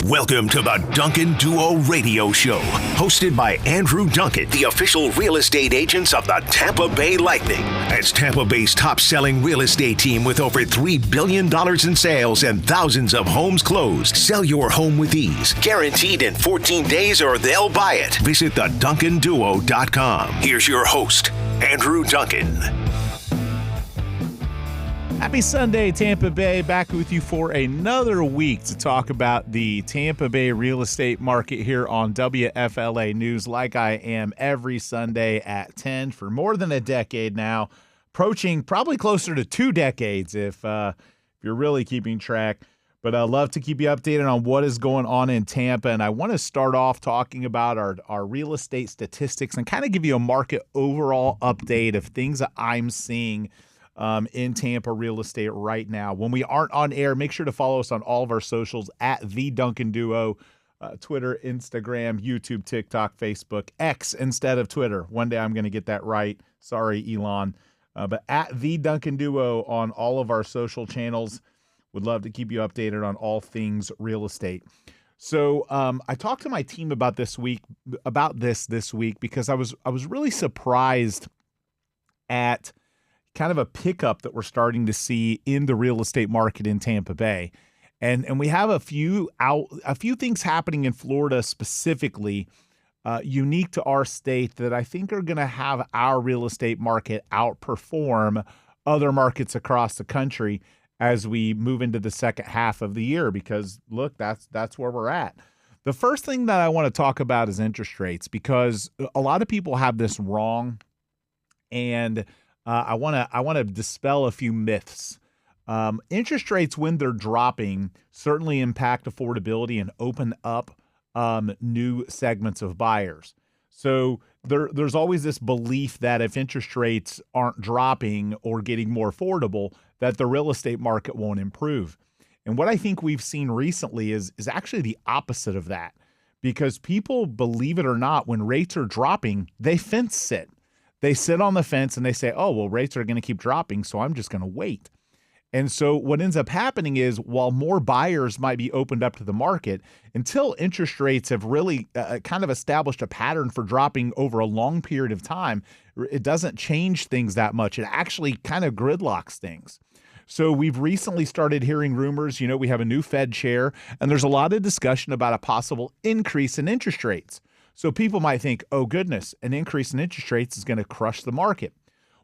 Welcome to the Duncan Duo Radio Show, hosted by Andrew Duncan, the official real estate agents of the Tampa Bay Lightning. As Tampa Bay's top-selling real estate team with over $3 billion in sales and thousands of homes closed. Sell your home with ease, guaranteed in 14 days or they'll buy it. Visit theduncanduo.com. Here's your host, Andrew Duncan. Happy Sunday, Tampa Bay. Back with you for another week to talk about the Tampa Bay real estate market here on WFLA News, like I am every Sunday at 10 for more than a decade now, approaching probably closer to 2 decades if you're really keeping track. But I'd love to keep you updated on what is going on in Tampa. And I want to start off talking about our real estate statistics and kind of give you a market overall update of things that I'm seeing in Tampa real estate right now. When we aren't on air, make sure to follow us on all of our socials at The Duncan Duo, Twitter, Instagram, YouTube, TikTok, Facebook, X instead of Twitter. One day I'm going to get that right. Sorry, Elon. But at The Duncan Duo on all of our social channels. Would love to keep you updated on all things real estate. So I talked to my team about this week because I was really surprised at kind of a pickup that we're starting to see in the real estate market in Tampa Bay. And we have a few things happening in Florida specifically, unique to our state, that I think are going to have our real estate market outperform other markets across the country as we move into the second half of the year, because look, that's where we're at. The first thing that I want to talk about is interest rates, because a lot of people have this wrong, and I want to dispel a few myths. Interest rates, when they're dropping, certainly impact affordability and open up new segments of buyers. So there's always this belief that if interest rates aren't dropping or getting more affordable, that the real estate market won't improve. And what I think we've seen recently is actually the opposite of that, because people, believe it or not, when rates are dropping, they fence sit. They sit on the fence and they say, oh, well, rates are going to keep dropping, so I'm just going to wait. And so what ends up happening is, while more buyers might be opened up to the market, until interest rates have really kind of established a pattern for dropping over a long period of time, it doesn't change things that much. It actually kind of gridlocks things. So we've recently started hearing rumors, we have a new Fed chair, and there's a lot of discussion about a possible increase in interest rates. So people might think, oh goodness, an increase in interest rates is going to crush the market.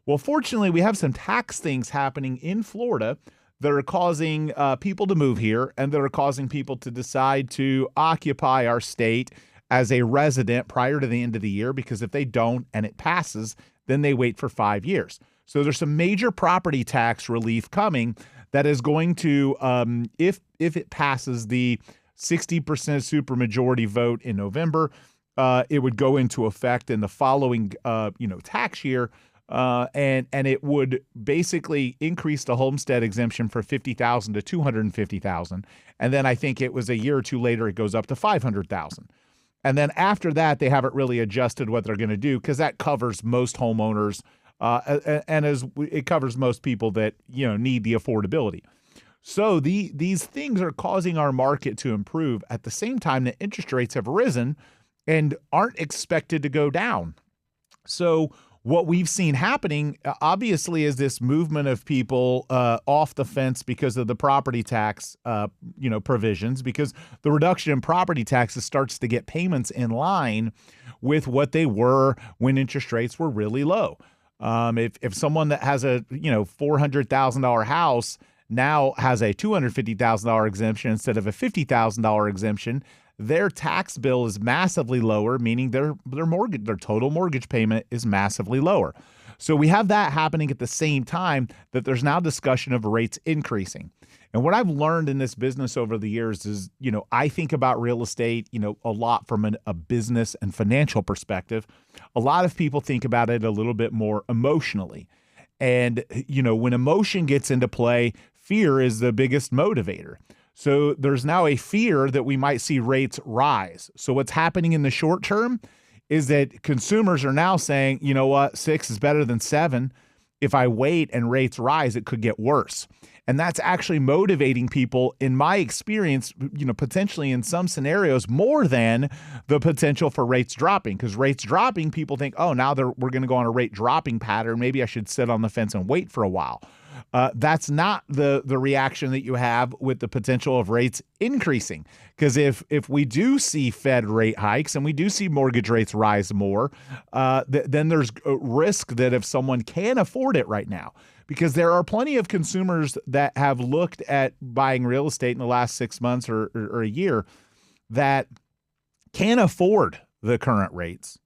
Well, fortunately, we have some tax things happening in Florida that are causing people to move here, and that are causing people to decide to occupy our state as a resident prior to the end of the year, because if they don't and it passes, then they wait for 5 years. So there's some major property tax relief coming that is going to, if it passes the 60% supermajority vote in November, it would go into effect in the following, tax year, and it would basically increase the homestead exemption for $50,000 to $250,000, and then I think it was a year or two later it goes up to $500,000, and then after that they haven't really adjusted what they're going to do, because that covers most homeowners, and as it covers most people that need the affordability. So these things are causing our market to improve at the same time that interest rates have risen and aren't expected to go down. So what we've seen happening, obviously, is this movement of people off the fence because of the property tax, provisions, because the reduction in property taxes starts to get payments in line with what they were when interest rates were really low. If someone that has a $400,000 house now has a $250,000 exemption instead of a $50,000 exemption, their tax bill is massively lower, meaning their total mortgage payment is massively lower. So we have that happening at the same time that there's now discussion of rates increasing. And what I've learned in this business over the years is, I think about real estate, a lot from a business and financial perspective. A lot of people think about it a little bit more emotionally. And, when emotion gets into play, fear is the biggest motivator. So there's now a fear that we might see rates rise. So what's happening in the short term is that consumers are now saying, you know what, 6 is better than 7. if I wait and rates rise, it could get worse. And that's actually motivating people, in my experience, potentially in some scenarios, more than the potential for rates dropping. Because rates dropping, people think, oh, now we're going to go on a rate dropping pattern. Maybe I should sit on the fence and wait for a while. That's not the reaction that you have with the potential of rates increasing. Because if we do see Fed rate hikes and we do see mortgage rates rise more, then there's a risk that if someone can afford it right now, because there are plenty of consumers that have looked at buying real estate in the last 6 months or a year that can afford the current rates.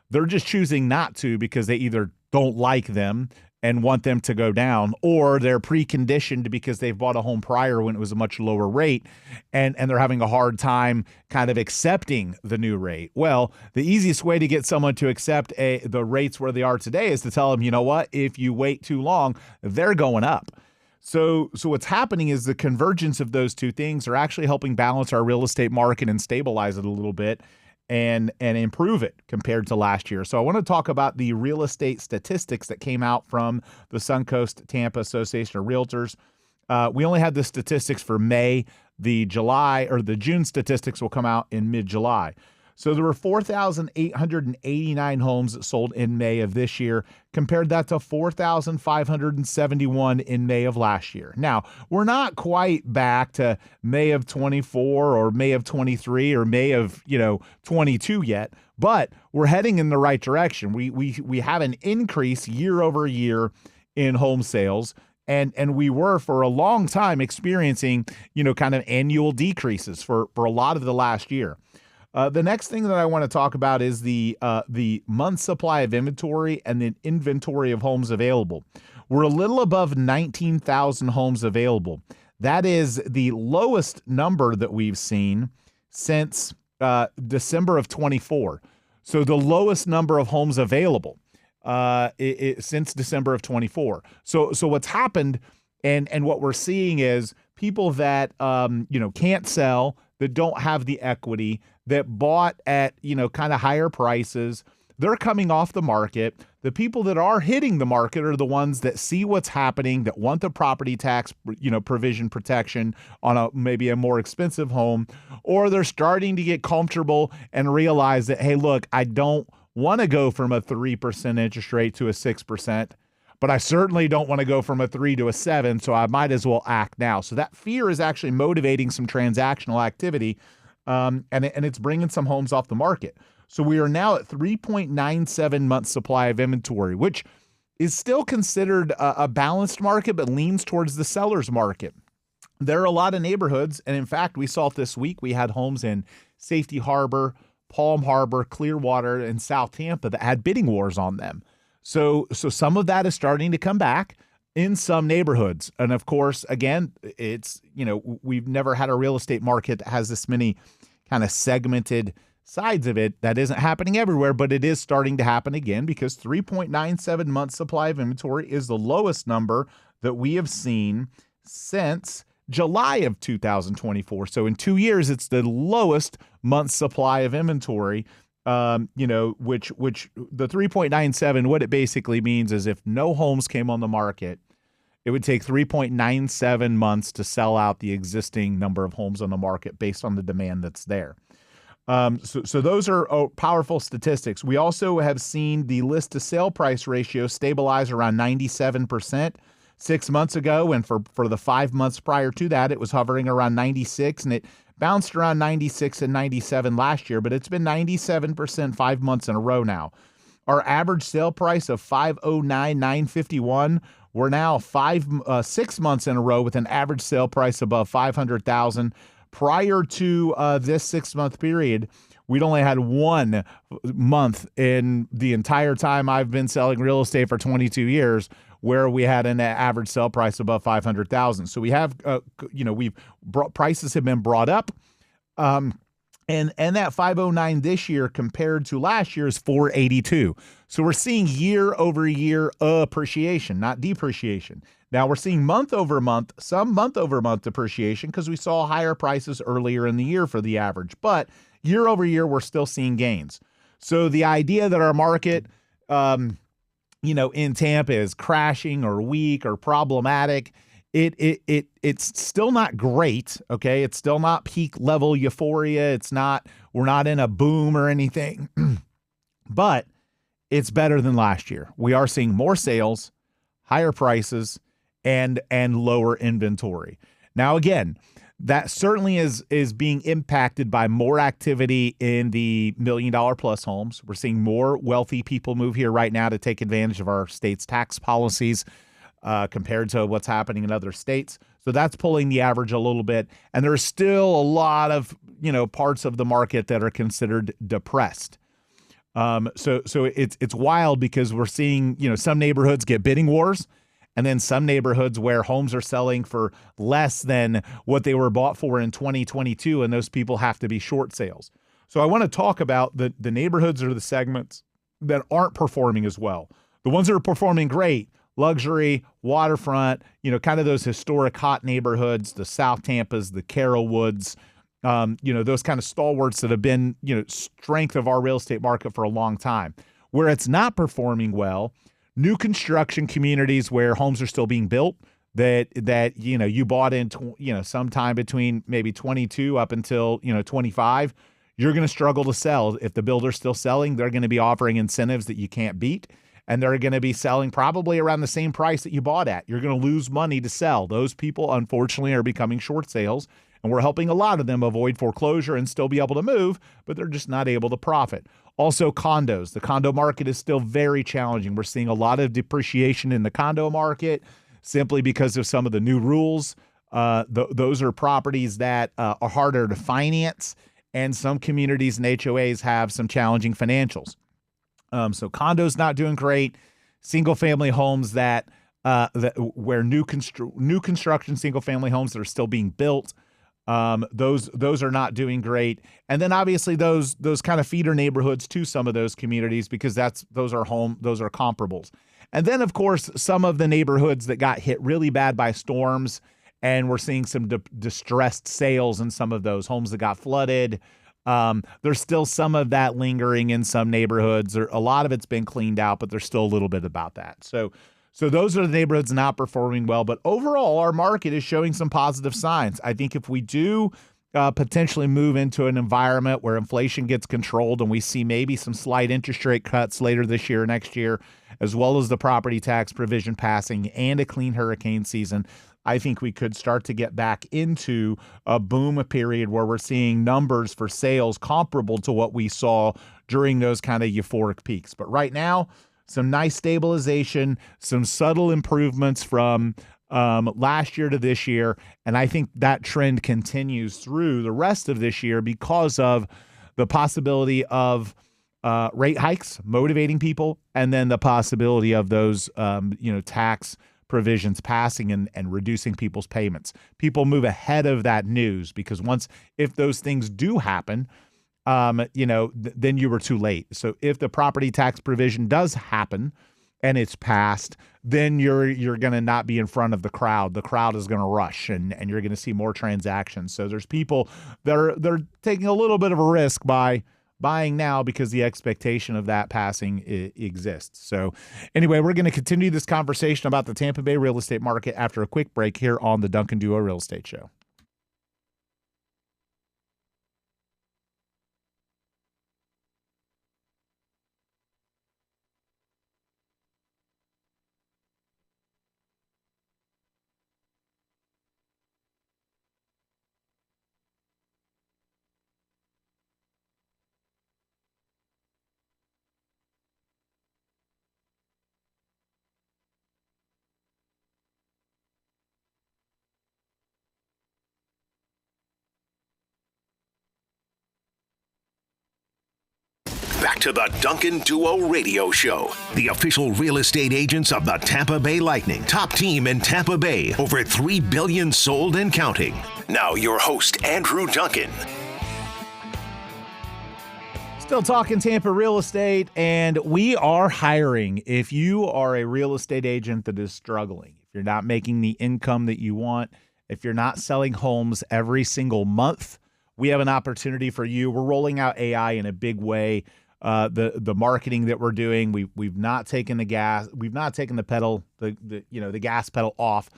They're just choosing not to because they either don't like them and want them to go down, or they're preconditioned because they've bought a home prior when it was a much lower rate, and they're having a hard time kind of accepting the new rate. Well, the easiest way to get someone to accept the rates where they are today is to tell them, you know what, if you wait too long, they're going up. So what's happening is the convergence of those two things are actually helping balance our real estate market and stabilize it a little bit and improve it compared to last year. So I want to talk about the real estate statistics that came out from the Suncoast Tampa Association of Realtors. We only had the statistics for May. The June statistics will come out in mid-July. So there were 4,889 homes that sold in May of this year. Compared that to 4,571 in May of last year. Now, we're not quite back to May of 24 or May of 23 or May of 22 yet, but we're heading in the right direction. We have an increase year over year in home sales. And we were for a long time experiencing, kind of annual decreases for a lot of the last year. The next thing that I want to talk about is the month supply of inventory and the inventory of homes available. We're a little above 19,000 homes available. That is the lowest number that we've seen since December of 24. So the lowest number of homes available since December of 24. So what's happened and what we're seeing is people that can't sell, that don't have the equity, that bought at, kind of higher prices, they're coming off the market. The people that are hitting the market are the ones that see what's happening, that want the property tax, provision protection on maybe a more expensive home, or they're starting to get comfortable and realize that, hey, look, I don't want to go from a 3% interest rate to a 6%, but I certainly don't want to go from a 3 to a 7, so I might as well act now. So that fear is actually motivating some transactional activity, and it's bringing some homes off the market. So we are now at 3.97 months supply of inventory, which is still considered a balanced market, but leans towards the seller's market. There are a lot of neighborhoods, and in fact, we saw it this week. We had homes in Safety Harbor, Palm Harbor, Clearwater, and South Tampa that had bidding wars on them. So some of that is starting to come back in some neighborhoods. And of course, again, it's, we've never had a real estate market that has this many kind of segmented sides of it. That isn't happening everywhere, but it is starting to happen again because 3.97 months supply of inventory is the lowest number that we have seen since July of 2024. So in 2 years, it's the lowest month supply of inventory. Which the 3.97, what it basically means is if no homes came on the market, it would take 3.97 months to sell out the existing number of homes on the market based on the demand that's there. So those are powerful statistics. We also have seen the list to sale price ratio stabilize around 97% 6 months ago. And for the 5 months prior to that, it was hovering around 96, and it bounced around 96 and 97 last year, but it's been 97% 5 months in a row now. Our average sale price of $509,951. We're now 6 months in a row with an average sale price above $500,000. Prior to this 6 month period, we'd only had 1 month in the entire time I've been selling real estate for 22 years where we had an average sale price above $500,000. So we have, prices have been brought up. And that 509 this year compared to last year is 482. So we're seeing year over year appreciation, not depreciation. Now we're seeing month over month appreciation because we saw higher prices earlier in the year for the average, but year over year, we're still seeing gains. So the idea that our market, in Tampa is crashing or weak or problematic. It's still not great. Okay. It's still not peak level euphoria. We're not in a boom or anything, but it's better than last year. We are seeing more sales, higher prices, and lower inventory. Now, again, that certainly is being impacted by more activity in the $1 million plus homes. We're seeing more wealthy people move here right now to take advantage of our state's tax policies compared to what's happening in other states. So that's pulling the average a little bit. And there's still a lot of, parts of the market that are considered depressed. So it's wild because we're seeing, some neighborhoods get bidding wars, and then some neighborhoods where homes are selling for less than what they were bought for in 2022, and those people have to be short sales. So I want to talk about the neighborhoods or the segments that aren't performing as well. The ones that are performing great, luxury, waterfront, kind of those historic hot neighborhoods, the South Tampas, the Carrollwoods, those kind of stalwarts that have been, strength of our real estate market for a long time. Where it's not performing well, new construction communities where homes are still being built that you bought in sometime between maybe 22 up until 25, you're going to struggle to sell. If the builder's still selling, they're going to be offering incentives that you can't beat, and they're going to be selling probably around the same price that you bought at. You're going to lose money to sell. Those people, unfortunately, are becoming short sales, and we're helping a lot of them avoid foreclosure and still be able to move, but they're just not able to profit. Also, condos. The condo market is still very challenging. We're seeing a lot of depreciation in the condo market simply because of some of the new rules. Those are properties that are harder to finance, and some communities and HOAs have some challenging financials. So condos not doing great. Single-family homes where new construction single-family homes that are still being built, those are not doing great. And then obviously those kind of feeder neighborhoods to some of those communities, because those are comparables. And then of course some of the neighborhoods that got hit really bad by storms, and we're seeing some distressed sales in some of those homes that got flooded. There's still some of that lingering in some neighborhoods. A lot of it's been cleaned out, but there's still a little bit about that. So those are the neighborhoods not performing well. But overall, our market is showing some positive signs. I think if we do potentially move into an environment where inflation gets controlled and we see maybe some slight interest rate cuts later this year or next year, as well as the property tax provision passing and a clean hurricane season, I think we could start to get back into a boom period where we're seeing numbers for sales comparable to what we saw during those kind of euphoric peaks. But right now, some nice stabilization, some subtle improvements from last year to this year. And I think that trend continues through the rest of this year because of the possibility of rate hikes motivating people, and then the possibility of those tax provisions passing and reducing people's payments. People move ahead of that news because if those things do happen, then you were too late. So if the property tax provision does happen and it's passed, then you're going to not be in front of the crowd. The crowd is going to rush, and you're going to see more transactions. So there's people they're taking a little bit of a risk by buying now because the expectation of that passing exists. So anyway, we're going to continue this conversation about the Tampa Bay real estate market after a quick break here on the Duncan Duo Real Estate Show. Back to the Duncan Duo Radio Show, the official real estate agents of the Tampa Bay Lightning. Top team in Tampa Bay, over $3 billion sold and counting. Now your host, Andrew Duncan. Still talking Tampa real estate, and we are hiring. If you are a real estate agent that is struggling, if you're not making the income that you want, if you're not selling homes every single month, we have an opportunity for you. We're rolling out AI in a big way. the marketing that we're doing. We've not taken the gas. We've not taken the pedal, the gas pedal off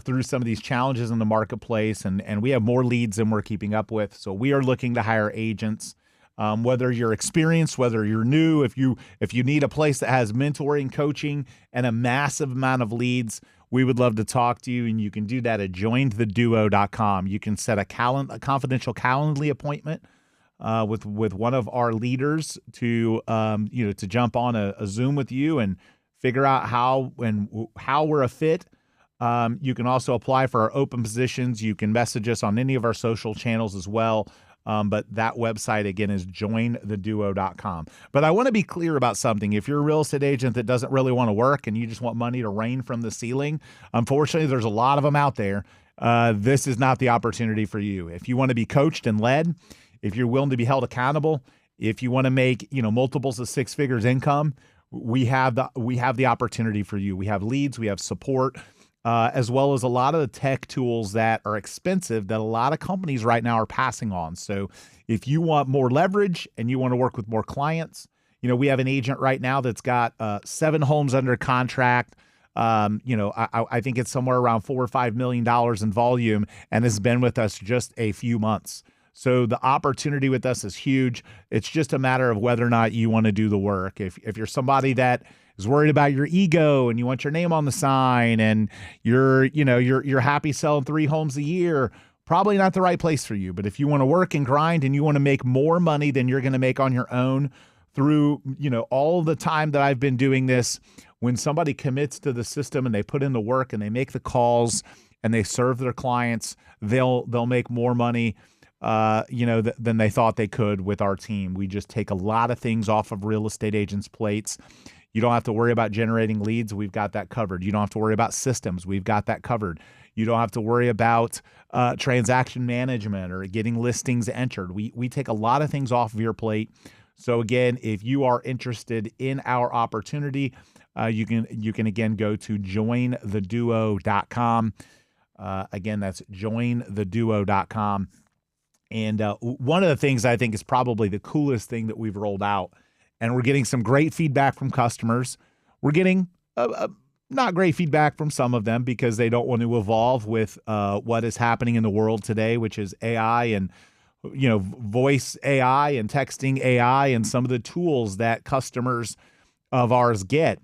through some of these challenges in the marketplace, and we have more leads than we're keeping up with. So we are looking to hire agents. Whether you're experienced, whether you're new, if you need a place that has mentoring, coaching, and a massive amount of leads, we would love to talk to you, and you can do that at jointheduo.com. You can set a confidential Calendly appointment with one of our leaders to to jump on a Zoom with you and figure out how we're a fit. You can also apply for our open positions. You can message us on any of our social channels as well. But that website, again, is jointheduo.com. But I want to be clear about something. If you're a real estate agent that doesn't really want to work and you just want money to rain from the ceiling, unfortunately, there's a lot of them out there. This is not the opportunity for you. If you want to be coached and led, if you're willing to be held accountable, if you want to make multiples of six figures income, we have the opportunity for you. We have leads, we have support. As well as a lot of the tech tools that are expensive that a lot of companies right now are passing on. So if you want more leverage and you want to work with more clients, we have an agent right now that's got 7 homes under contract. I think it's somewhere around $4 or $5 million in volume and has been with us just a few months. So the opportunity with us is huge. It's just a matter of whether or not you want to do the work. If you're somebody that is worried about your ego and you want your name on the sign and you're happy selling 3 homes a year, probably not the right place for you. But if you want to work and grind and you want to make more money than you're going to make on your own through, all the time that I've been doing this, when somebody commits to the system and they put in the work and they make the calls and they serve their clients, they'll make more money than they thought they could with our team. We just take a lot of things off of real estate agents' plates. You don't have to worry about generating leads. We've got that covered. You don't have to worry about systems. We've got that covered. You don't have to worry about transaction management or getting listings entered. We take a lot of things off of your plate. So again, if you are interested in our opportunity, you can again go to jointheduo.com. Again, that's jointheduo.com. And one of the things I think is probably the coolest thing that we've rolled out, and we're getting some great feedback from customers. We're getting not great feedback from some of them because they don't want to evolve with what is happening in the world today, which is AI and voice AI and texting AI and some of the tools that customers of ours get.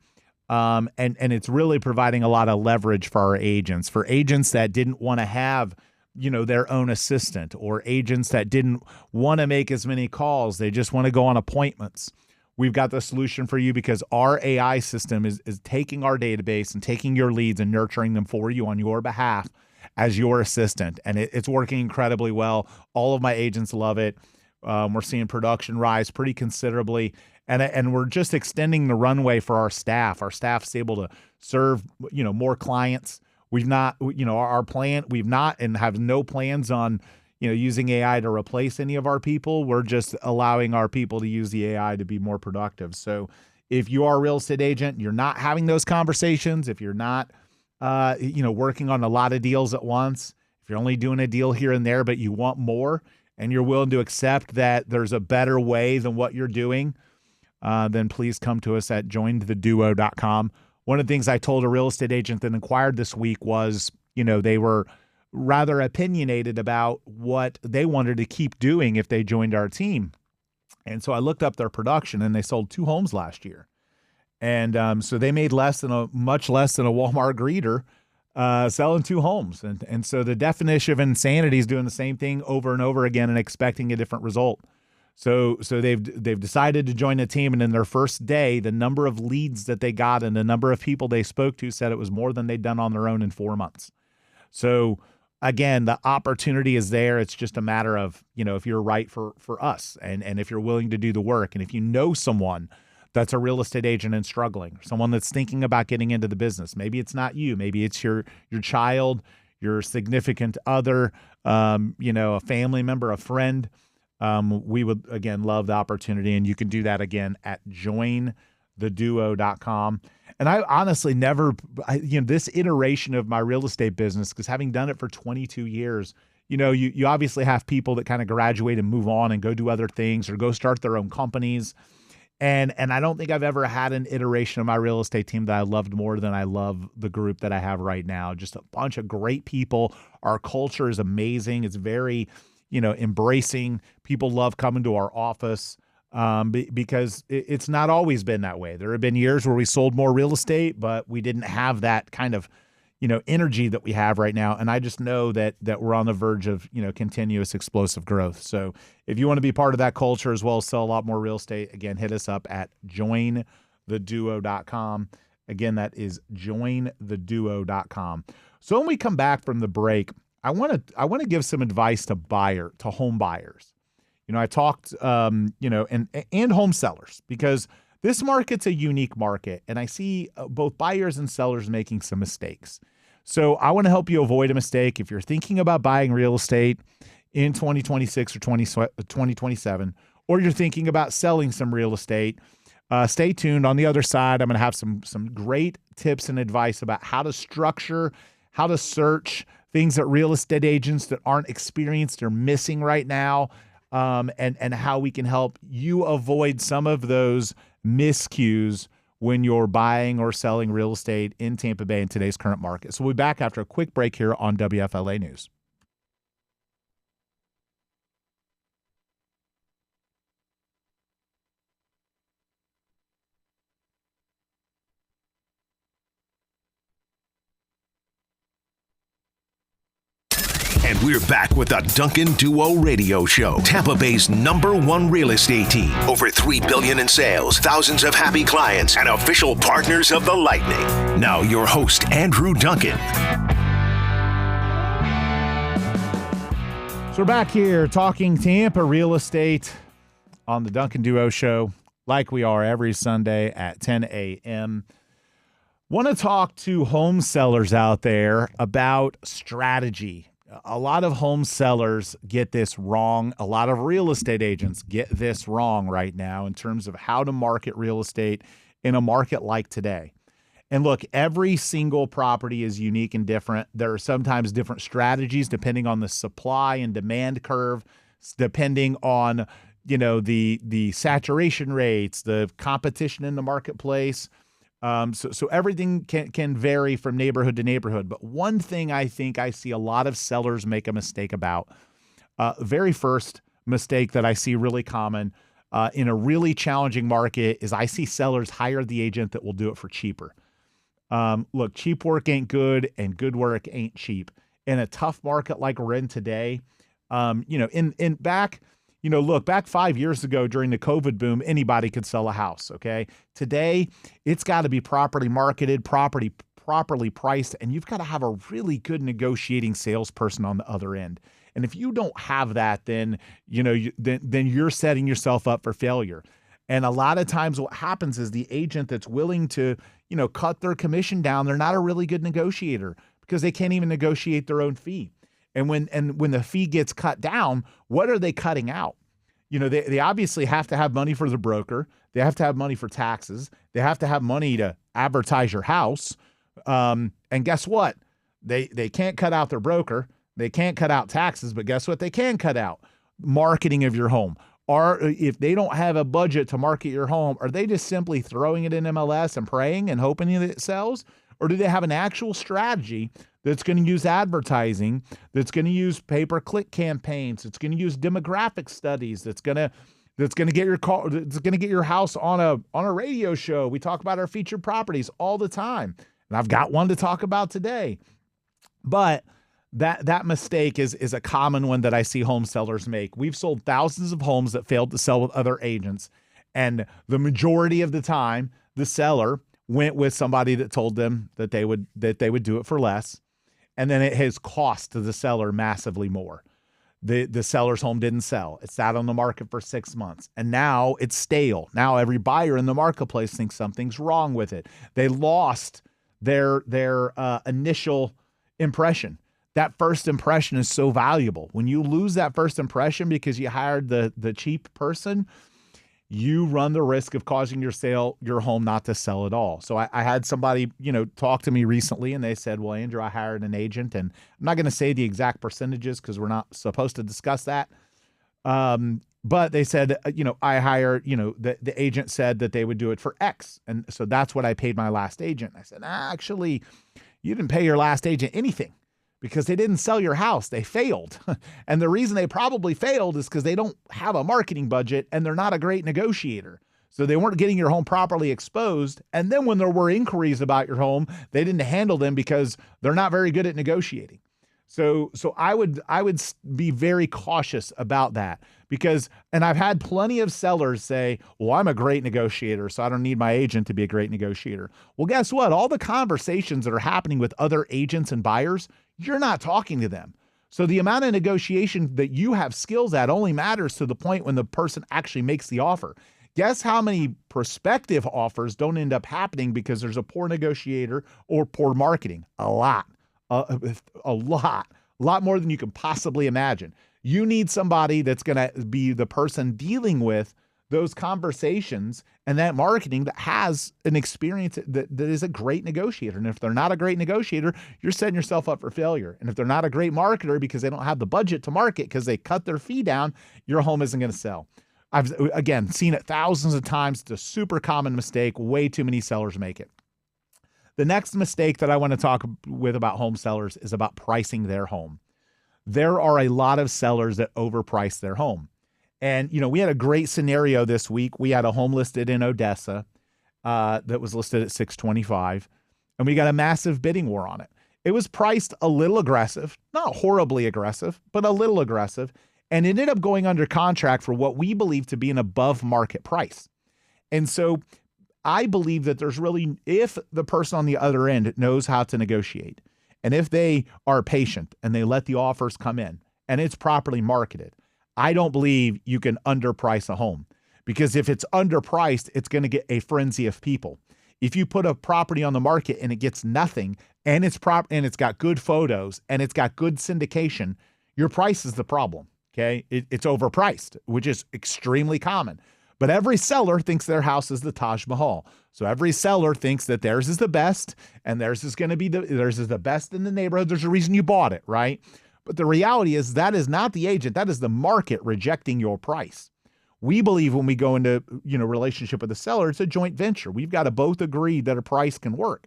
And it's really providing a lot of leverage for our agents, for agents that didn't want to have their own assistant, or agents that didn't want to make as many calls. They just want to go on appointments. We've got the solution for you because our AI system is taking our database and taking your leads and nurturing them for you on your behalf as your assistant. And it's working incredibly well. All of my agents love it. We're seeing production rise pretty considerably. And we're just extending the runway for our staff. Our staff's able to serve, more clients. We've not, our plan, we've not and have no plans on using AI to replace any of our people. We're just allowing our people to use the AI to be more productive. So if you are a real estate agent, you're not having those conversations, if you're not, working on a lot of deals at once, if you're only doing a deal here and there, but you want more and you're willing to accept that there's a better way than what you're doing, then please come to us at jointheduo.com. One of the things I told a real estate agent that inquired this week was, they were rather opinionated about what they wanted to keep doing if they joined our team. And so I looked up their production, and they sold 2 homes last year. And so they made much less than a Walmart greeter selling 2 homes. And so the definition of insanity is doing the same thing over and over again and expecting a different result. So they've decided to join the team, and in their first day, the number of leads that they got and the number of people they spoke to said it was more than they'd done on their own in 4 months. So again, the opportunity is there. It's just a matter of, if you're right for us and if you're willing to do the work. And if you know someone that's a real estate agent and struggling, someone that's thinking about getting into the business, maybe it's not you, maybe it's your child, your significant other, a family member, a friend, we would, again, love the opportunity. And you can do that again at jointheduo.com. And I honestly never, this iteration of my real estate business, because having done it for 22 years, you obviously have people that kind of graduate and move on and go do other things or go start their own companies. And I don't think I've ever had an iteration of my real estate team that I loved more than I love the group that I have right now. Just a bunch of great people. Our culture is amazing. It's very, embracing. People love coming to our office because it's not always been that way. There have been years where we sold more real estate, but we didn't have that kind of, energy that we have right now. And I just know that we're on the verge of, continuous explosive growth. So if you want to be part of that culture as well as sell a lot more real estate, again, hit us up at jointheduo.com. Again, that is jointheduo.com. So when we come back from the break, I want to give some advice to home buyers. I talked, and home sellers, because this market's a unique market, and I see both buyers and sellers making some mistakes. So I want to help you avoid a mistake. If you're thinking about buying real estate in 2026 or 2027, or you're thinking about selling some real estate, stay tuned. On the other side, I'm going to have some great tips and advice about how to structure, how to search, things that real estate agents that aren't experienced are missing right now, and how we can help you avoid some of those miscues when you're buying or selling real estate in Tampa Bay in today's current market. So we'll be back after a quick break here on WFLA News. And we're back with the Duncan Duo Radio Show, Tampa Bay's #1 real estate team. Over $3 billion in sales, thousands of happy clients, and official partners of the Lightning. Now your host, Andrew Duncan. So we're back here talking Tampa real estate on the Duncan Duo Show, like we are every Sunday at 10 a.m. Want to talk to home sellers out there about strategy. A lot of home sellers get this wrong. A lot of real estate agents get this wrong right now in terms of how to market real estate in a market like today. And look, every single property is unique and different. There are sometimes different strategies depending on the supply and demand curve, depending on, the saturation rates, the competition in the marketplace. So everything can vary from neighborhood to neighborhood. But one thing I think I see a lot of sellers make a mistake about, very first mistake that I see really common in a really challenging market is I see sellers hire the agent that will do it for cheaper. Look, cheap work ain't good and good work ain't cheap. In a tough market like we're in today, back 5 years ago during the COVID boom, anybody could sell a house, okay? Today, it's got to be properly marketed, properly priced, and you've got to have a really good negotiating salesperson on the other end. And if you don't have that, then, then you're setting yourself up for failure. And a lot of times what happens is the agent that's willing to, cut their commission down, they're not a really good negotiator because they can't even negotiate their own fee. And when the fee gets cut down, what are they cutting out? They obviously have to have money for the broker. They have to have money for taxes. They have to have money to advertise your house. And guess what? They can't cut out their broker. They can't cut out taxes, but guess what they can cut out? Marketing of your home. Or if they don't have a budget to market your home, are they just simply throwing it in MLS and praying and hoping that it sells? Or do they have an actual strategy that's going to use advertising, that's going to use pay-per-click campaigns, that's going to use demographic studies, that's going to get your house on a radio show? We talk about our featured properties all the time, and I've got one to talk about today. But that mistake is a common one that I see home sellers make. We've sold thousands of homes that failed to sell with other agents, and the majority of the time, the seller went with somebody that told them that they would do it for less, and then it has cost the seller massively more. The seller's home didn't sell. It sat on the market for 6 months, and now it's stale. Now every buyer in the marketplace thinks something's wrong with it. They lost their initial impression. That first impression is so valuable. When you lose that first impression because you hired the cheap person, you run the risk of causing your home not to sell at all. So I had somebody, talk to me recently, and they said, well, Andrew, I hired an agent, and I'm not going to say the exact percentages because we're not supposed to discuss that. But they said, I hired, the agent said that they would do it for X. And so that's what I paid my last agent. I said, actually, you didn't pay your last agent anything because they didn't sell your house. They failed. And the reason they probably failed is because they don't have a marketing budget and they're not a great negotiator. So they weren't getting your home properly exposed. And then when there were inquiries about your home, they didn't handle them because they're not very good at negotiating. So I would be very cautious about that because, and I've had plenty of sellers say, well, I'm a great negotiator, so I don't need my agent to be a great negotiator. Well, guess what? All the conversations that are happening with other agents and buyers, you're not talking to them. So the amount of negotiation that you have skills at only matters to the point when the person actually makes the offer. Guess how many prospective offers don't end up happening because there's a poor negotiator or poor marketing? A lot. A lot more than you can possibly imagine. You need somebody that's going to be the person dealing with those conversations and that marketing that has an experience that is a great negotiator. And if they're not a great negotiator, you're setting yourself up for failure. And if they're not a great marketer because they don't have the budget to market because they cut their fee down, your home isn't going to sell. I've, again, seen it thousands of times. It's a super common mistake. Way too many sellers make it. The next mistake that I want to talk with about home sellers is about pricing their home. There are a lot of sellers that overprice their home. And, we had a great scenario this week. We had a home listed in Odessa that was listed at $625, and we got a massive bidding war on it. It was priced a little aggressive, not horribly aggressive, but a little aggressive, and ended up going under contract for what we believe to be an above market price. And so I believe that there's really, if the person on the other end knows how to negotiate, and if they are patient and they let the offers come in and it's properly marketed, I don't believe you can underprice a home, because if it's underpriced, it's going to get a frenzy of people. If you put a property on the market and it gets nothing and it's got good photos and it's got good syndication, your price is the problem. Okay. It's overpriced, which is extremely common. But every seller thinks their house is the Taj Mahal. So every seller thinks that theirs is the best and theirs is the best in the neighborhood. There's a reason you bought it, right? But the reality is that is not the agent. That is the market rejecting your price. We believe when we go into, relationship with the seller, it's a joint venture. We've got to both agree that a price can work.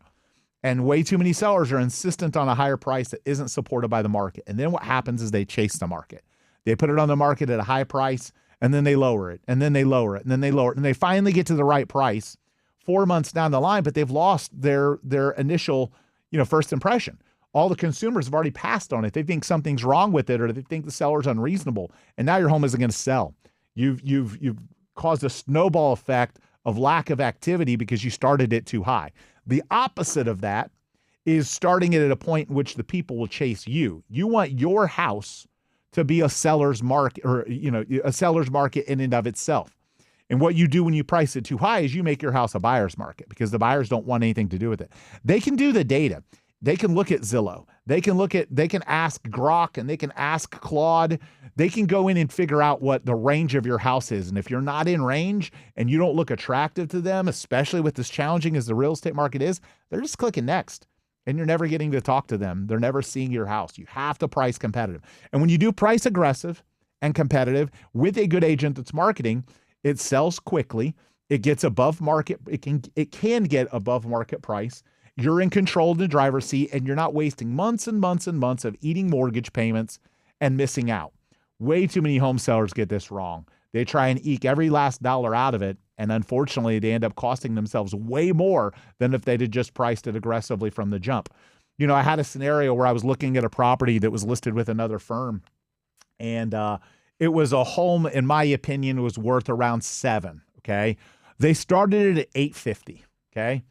And way too many sellers are insistent on a higher price that isn't supported by the market. And then what happens is they chase the market. They put it on the market at a high price, and then they lower it, and then they lower it, and then they lower it, and they finally get to the right price 4 months down the line, but they've lost their initial, first impression. All the consumers have already passed on it. They think something's wrong with it, or they think the seller's unreasonable, and now your home isn't going to sell. You've caused a snowball effect of lack of activity because you started it too high. The opposite of that is starting it at a point in which the people will chase you. You want your house to be a seller's market, or a seller's market in and of itself. And what you do when you price it too high is you make your house a buyer's market, because the buyers don't want anything to do with it. They can do the data. They can look at Zillow. They can ask Grok, and they can ask Claude. They can go in and figure out what the range of your house is. And if you're not in range and you don't look attractive to them, especially with as challenging as the real estate market is, they're just clicking next. And you're never getting to talk to them. They're never seeing your house. You have to price competitive. And when you do price aggressive and competitive with a good agent that's marketing, it sells quickly. It gets above market. It can get above market price. You're in control of the driver's seat, and you're not wasting months and months and months of eating mortgage payments and missing out. Way too many home sellers get this wrong. They try and eke every last dollar out of it, and unfortunately, they end up costing themselves way more than if they'd just priced it aggressively from the jump. I had a scenario where I was looking at a property that was listed with another firm, and it was a home, in my opinion, was worth around $7,000. Okay, they started it at $850,000. Okay,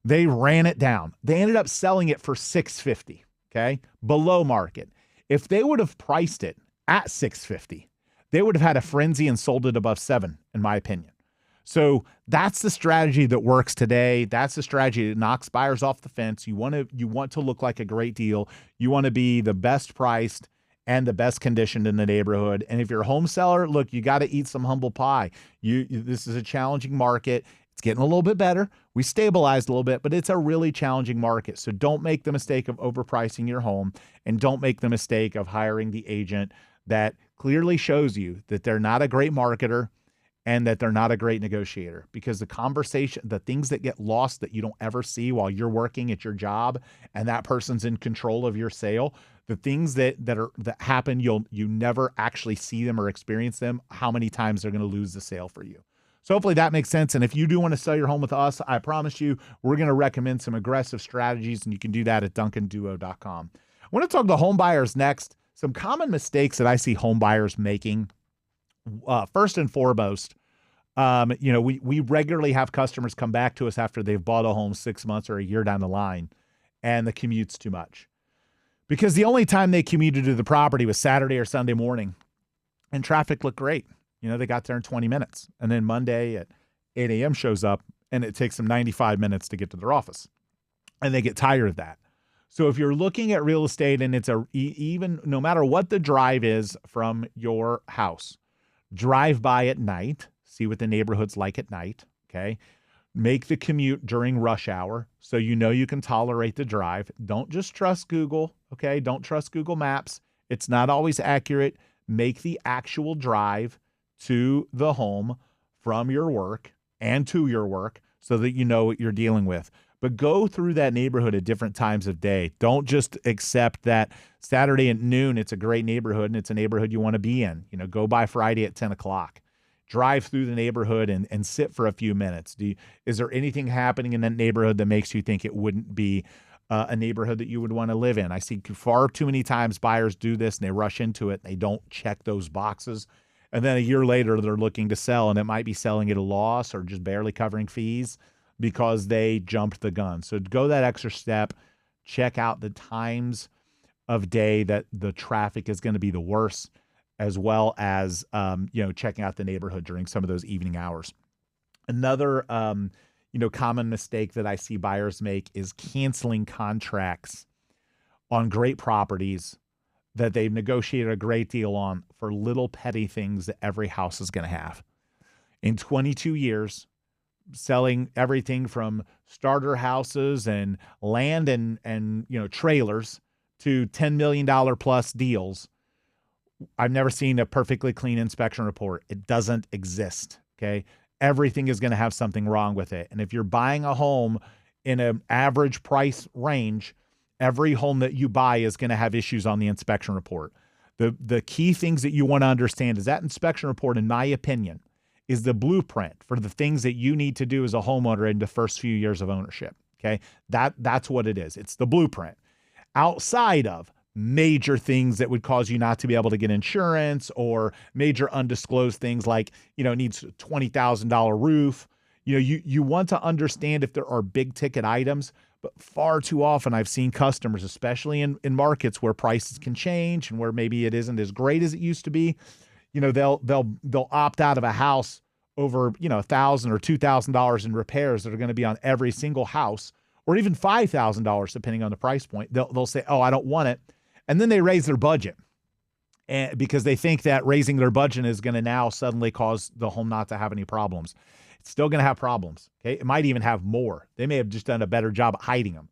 they ran it down. They ended up selling it for $650,000. Okay, below market. If they would have priced it at $650,000, they would have had a frenzy and sold it above $7,000, in my opinion. So that's the strategy that works today. That's the strategy that knocks buyers off the fence. You want to look like a great deal. You want to be the best priced, and the best conditioned in the neighborhood. And if you're a home seller, look, you got to eat some humble pie. This is a challenging market. It's getting a little bit better. We stabilized a little bit, but it's a really challenging market. So don't make the mistake of overpricing your home, and don't make the mistake of hiring the agent that clearly shows you that they're not a great marketer and that they're not a great negotiator, because the things that get lost that you don't ever see while you're working at your job and that person's in control of your sale, the things that happen, you never actually see them or experience them, how many times they're going to lose the sale for you. So hopefully that makes sense. And if you do want to sell your home with us, I promise you, we're going to recommend some aggressive strategies, and you can do that at duncanduo.com. I want to talk to home buyers next. Some common mistakes that I see home buyers making. First and foremost, we regularly have customers come back to us after they've bought a home 6 months or a year down the line, and the commute's too much. Because the only time they commuted to the property was Saturday or Sunday morning, and traffic looked great. They got there in 20 minutes. And then Monday at 8 a.m. shows up, and it takes them 95 minutes to get to their office. And they get tired of that. So if you're looking at real estate, and it's even no matter what the drive is from your house, drive by at night, see what the neighborhood's like at night, okay? Make the commute during rush hour so you can tolerate the drive. Don't just trust Google, okay? Don't trust Google Maps. It's not always accurate. Make the actual drive to the home from your work and to your work so that you know what you're dealing with. But go through that neighborhood at different times of day. Don't just accept that Saturday at noon, it's a great neighborhood and it's a neighborhood you want to be in. Go by Friday at 10 o'clock. Drive through the neighborhood and sit for a few minutes. Is there anything happening in that neighborhood that makes you think it wouldn't be a neighborhood that you would want to live in? I see far too many times buyers do this and they rush into it and they don't check those boxes. And then a year later, they're looking to sell, and it might be selling at a loss or just barely covering fees because they jumped the gun. So go that extra step. Check out the times of day that the traffic is going to be the worst, as well as checking out the neighborhood during some of those evening hours. Another common mistake that I see buyers make is canceling contracts on great properties that they've negotiated a great deal on for little petty things that every house is going to have. In 22 years, selling everything from starter houses and land and trailers to $10 million plus deals, I've never seen a perfectly clean inspection report. It doesn't exist, okay? Everything is going to have something wrong with it. And if you're buying a home in an average price range, every home that you buy is going to have issues on the inspection report. The key things that you want to understand is that inspection report, in my opinion, is the blueprint for the things that you need to do as a homeowner in the first few years of ownership, okay? That's what it is. It's the blueprint. Outside of major things that would cause you not to be able to get insurance, or major undisclosed things like, needs a $20,000 roof. You want to understand if there are big ticket items, but far too often I've seen customers, especially in markets where prices can change and where maybe it isn't as great as it used to be, they'll opt out of a house over, $1,000 or $2,000 in repairs that are going to be on every single house, or even $5,000 depending on the price point. They'll say, "Oh, I don't want it," and then they raise their budget, and because they think that raising their budget is going to now suddenly cause the home not to have any problems. It's still going to have problems, okay? It might even have more. They may have just done a better job at hiding them.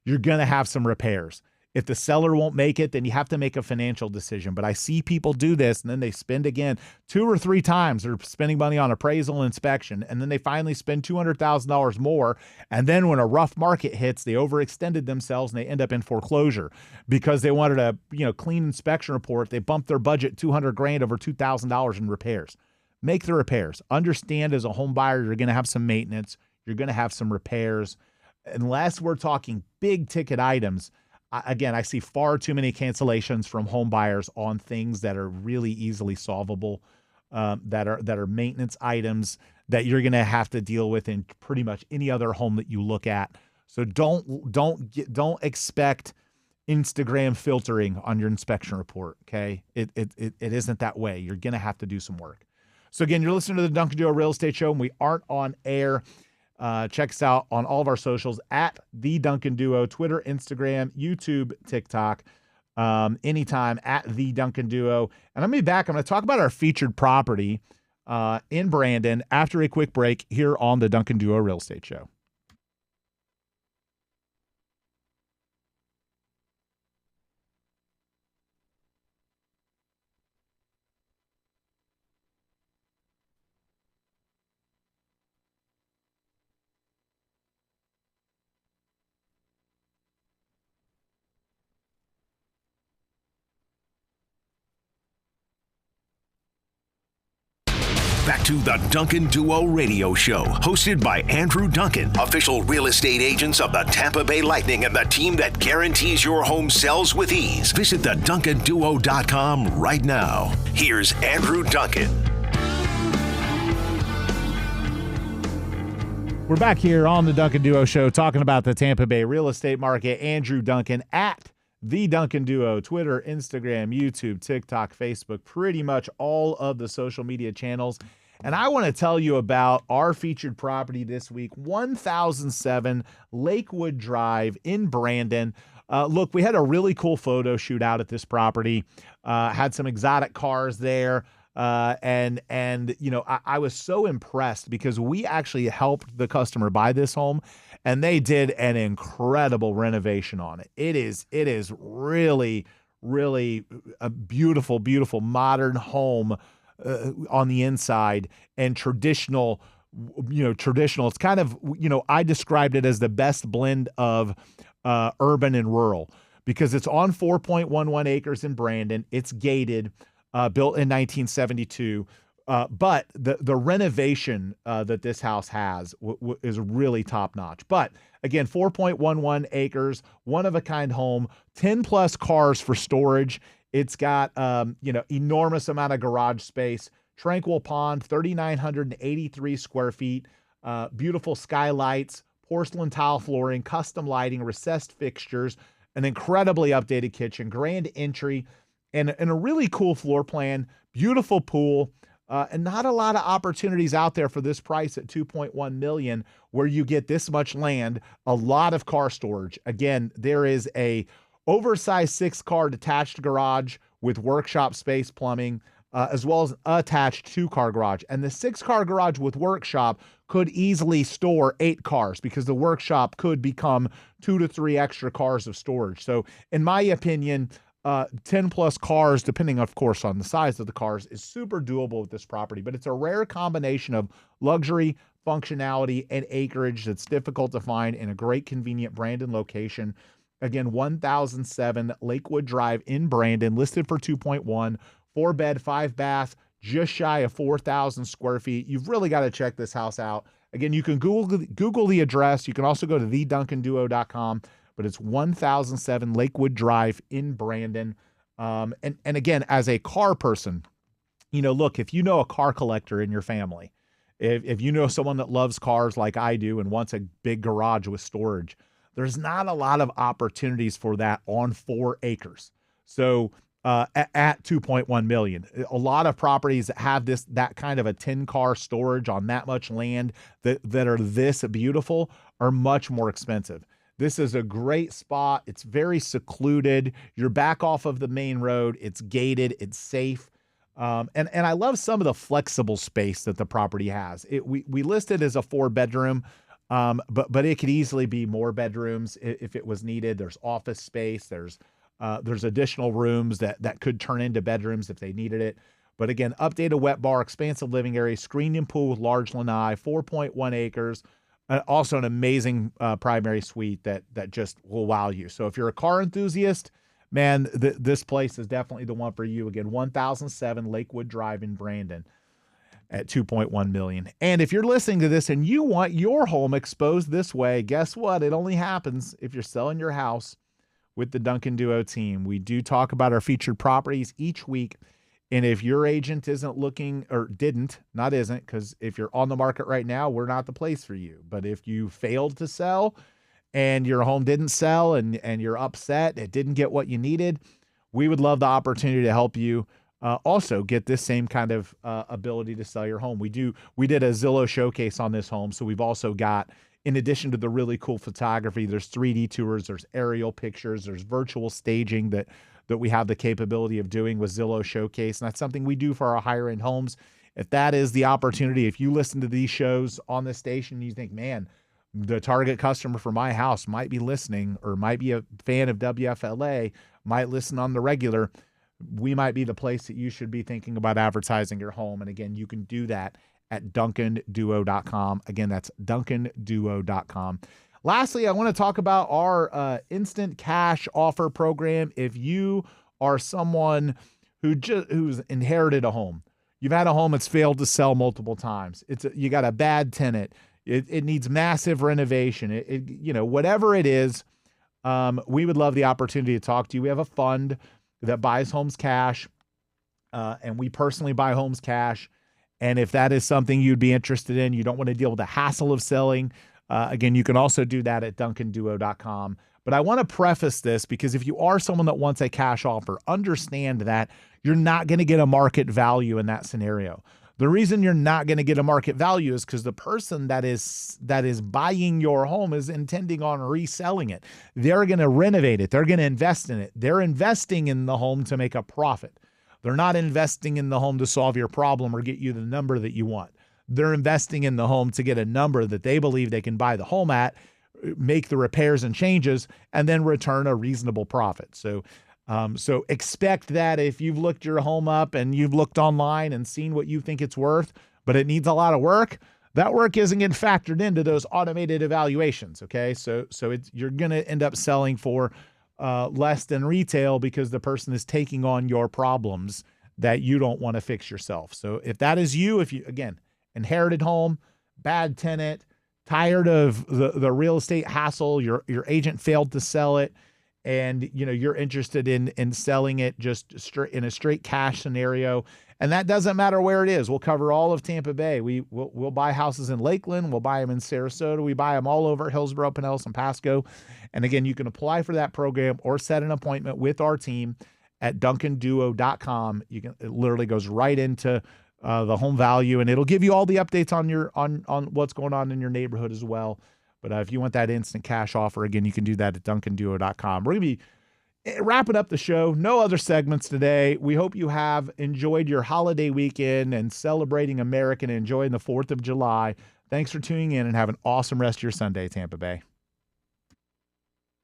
You're going to have some repairs. If the seller won't make it, then you have to make a financial decision. But I see people do this, and then they spend again 2 or 3 times. They're spending money on appraisal and inspection, and then they finally spend $200,000 more. And then when a rough market hits, they overextended themselves, and they end up in foreclosure because they wanted a clean inspection report. They bumped their budget $200,000 over $2,000 in repairs. Make the repairs. Understand, as a home buyer, you're going to have some maintenance. You're going to have some repairs. Unless we're talking big ticket items, I see far too many cancellations from home buyers on things that are really easily solvable, that are maintenance items that you're going to have to deal with in pretty much any other home that you look at. So don't expect Instagram filtering on your inspection report. Okay, it isn't that way. You're going to have to do some work. So again, you're listening to the Duncan Duo Real Estate Show, and we aren't on air. Check us out on all of our socials at The Duncan Duo, Twitter, Instagram, YouTube, TikTok. anytime at the Duncan Duo. And I'm going to be back. I'm going to talk about our featured property in Brandon after a quick break here on the Duncan Duo Real Estate Show. Back to the Duncan Duo Radio Show, hosted by Andrew Duncan, official real estate agents of the Tampa Bay Lightning and the team that guarantees your home sells with ease. Visit theduncanduo.com right now. Here's Andrew Duncan. We're back here on the Duncan Duo Show talking about the Tampa Bay real estate market. Andrew Duncan at the Duncan Duo, Twitter, Instagram, YouTube, TikTok, Facebook, pretty much all of the social media channels. And I want to tell you about our featured property this week, 1007 Lakewood Drive in Brandon. Look, we had a really cool photo shoot out at this property, had some exotic cars there. And you know, I was so impressed because we actually helped the customer buy this home, and they did an incredible renovation on it. It is really, really a beautiful, beautiful modern home on the inside, and traditional. It's kind of, I described it as the best blend of urban and rural, because it's on 4.11 acres in Brandon. It's gated. Built in 1972, but the renovation that this house has is really top notch. But again, 4.11 acres, one of a kind home, 10 plus cars for storage. It's got enormous amount of garage space, tranquil pond, 3,983 square feet, beautiful skylights, porcelain tile flooring, custom lighting, recessed fixtures, an incredibly updated kitchen, grand entry. And a really cool floor plan, beautiful pool, and not a lot of opportunities out there for this price at $2.1 million, where you get this much land, a lot of car storage. Again, there is a oversized 6-car detached garage with workshop space, plumbing, as well as an attached 2-car garage. And the 6-car garage with workshop could easily store 8 cars, because the workshop could become 2 to 3 extra cars of storage. So in my opinion, 10 plus cars, depending, of course, on the size of the cars, is super doable with this property. But it's a rare combination of luxury, functionality, and acreage that's difficult to find in a great, convenient Brandon location. Again, 1007 Lakewood Drive in Brandon, listed for 2.1, 4-bed, 5-bath, just shy of 4,000 square feet. You've really got to check this house out. Again, you can Google the address. You can also go to theduncanduo.com. But it's 1007 Lakewood Drive in Brandon. And again, as a car person, look, if you know a car collector in your family, if you know someone that loves cars like I do and wants a big garage with storage, there's not a lot of opportunities for that on 4 acres. So at 2.1 million, a lot of properties that have that kind of a 10-car storage on that much land that are this beautiful are much more expensive. This is a great spot. It's very secluded. You're back off of the main road. It's gated. It's safe. And I love some of the flexible space that the property has. We list it as a 4-bedroom, but it could easily be more bedrooms if it was needed. There's office space. There's additional rooms that could turn into bedrooms if they needed it. But again, updated wet bar, expansive living area, screened-in pool with large lanai, 4.1 acres. Also an amazing primary suite that just will wow you. So if you're a car enthusiast, man, this place is definitely the one for you. Again, 1007 Lakewood Drive in Brandon at $2.1 million. And if you're listening to this and you want your home exposed this way, guess what? It only happens if you're selling your house with the Duncan Duo team. We do talk about our featured properties each week. And if your agent isn't looking, or isn't, because if you're on the market right now, we're not the place for you. But if you failed to sell and your home didn't sell and you're upset, it didn't get what you needed, we would love the opportunity to help you also get this same kind of ability to sell your home. We did a Zillow showcase on this home. So we've also got, in addition to the really cool photography, there's 3D tours, there's aerial pictures, there's virtual staging that we have the capability of doing with Zillow Showcase. And that's something we do for our higher end homes. If that is the opportunity, if you listen to these shows on this station, you think, man, the target customer for my house might be listening or might be a fan of WFLA, might listen on the regular, we might be the place that you should be thinking about advertising your home. And again, you can do that at duncanduo.com. Again, that's duncanduo.com. Lastly, I want to talk about our instant cash offer program. If you are someone who's inherited a home, you've had a home that's failed to sell multiple times. You got a bad tenant. It needs massive renovation. Whatever it is, we would love the opportunity to talk to you. We have a fund that buys homes cash, and we personally buy homes cash. And if that is something you'd be interested in, you don't want to deal with the hassle of selling, again, you can also do that at duncanduo.com. But I want to preface this because if you are someone that wants a cash offer, understand that you're not going to get a market value in that scenario. The reason you're not going to get a market value is because the person that is buying your home is intending on reselling it. They're going to renovate it. They're going to invest in it. They're investing in the home to make a profit. They're not investing in the home to solve your problem or get you the number that you want. They're investing in the home to get a number that they believe they can buy the home at, make the repairs and changes, and then return a reasonable profit. So expect that if you've looked your home up and you've looked online and seen what you think it's worth, but it needs a lot of work, that work isn't getting factored into those automated evaluations. Okay. So you're going to end up selling for less than retail because the person is taking on your problems that you don't want to fix yourself. So if that is you, again, inherited home, bad tenant, tired of the real estate hassle, your agent failed to sell it, and you're interested in selling it just straight in a straight cash scenario, and that doesn't matter where it is. We'll cover all of Tampa Bay. We'll buy houses in Lakeland. We'll buy them in Sarasota. We buy them all over Hillsborough, Pinellas, and Pasco. And again, you can apply for that program or set an appointment with our team at duncanduo.com. It literally goes right into the home value, and it'll give you all the updates on what's going on in your neighborhood as well. But if you want that instant cash offer, again, you can do that at duncanduo.com. We're going to be wrapping up the show. No other segments today. We hope you have enjoyed your holiday weekend and celebrating America and enjoying the 4th of July. Thanks for tuning in and have an awesome rest of your Sunday, Tampa Bay.